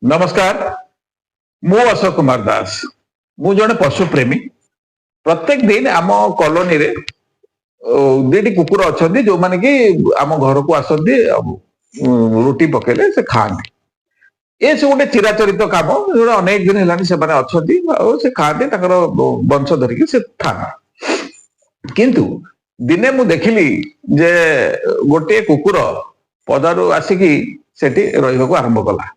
नमस्कार मु अशोक कुमार दास मु जने पशु प्रेमी प्रत्येक दिन आम कॉलोनी रे दीटी कुकुर अच्छा जो माने कि आम घर को आसती रुटी पकेले से खाते ये सब गोटे चिराचरित काम जो अनेक दिन है से खाते वंश धरिकी से था किंतु दिने मु देखिली जे गोटे कुकुर पदारू आसिकी सेठी रहिबाकू आरंभ कला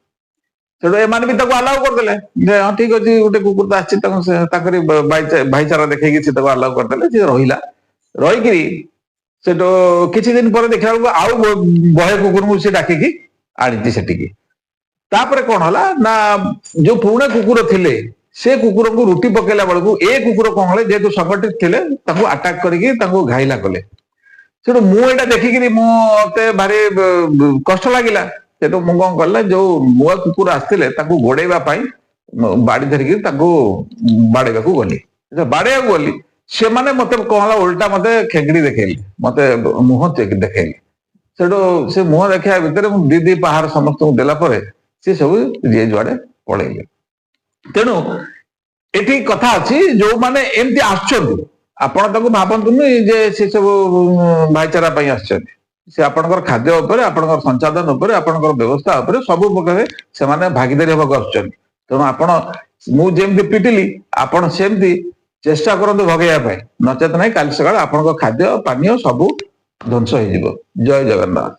सेठू एमाने भी ताको अलाउ करदेले जे हां ठीक अछि गोटे कुकुर त आछि ताकरी भाईचारा देखैकी से ताको अलाउ करदेले जे रहिला रहिकी सेठू किछि दिन पर देखा आउ बहे कुकुर मु से डाकिकी आनिति सेटिकी तापर कोन हला ना जो पुणे कुकुर थिले से कुकुर को रुटी पकेला बेलू ए कुकुर कौन हले जेतु संगठित थिले ताको अटैक करिकी ताको घाइला कले सेठू मु एटा देखिकी मते भारी कष्ट लागिला सेठू मु कौन कला जो नुआ कुकुर आसते गोड़ेवा बाड़ी धरिकी बाड़ेवा गली बाड़ेवा गली से माने मते कहला उल्टा मते खेगड़ी देखैली मते मुह देखैली सेठू से मुह देखा भितर दी पहाड़ समस्त देला परे से सब जे जुआड़े पळैले तेणु एठी कथा अछि जो माने एमती आछन आपण ताको भाबंतुनी जे से सब भाईचारा पई आछन से आपणकर खाद्य उपरे आपणकर संचालन उपरे आपणकर व्यवस्था उपरे सब प्रकार से माने भागीदारी होबा करछन तेणु आपण मु जेमती पिटिली आपण सेमती चेष्टा करंतु भगैया पाए नचेत नाही काल सकाळ आपणकर खाद्य पानीय सब ध्वंस हो जिवो जय जगन्नाथ।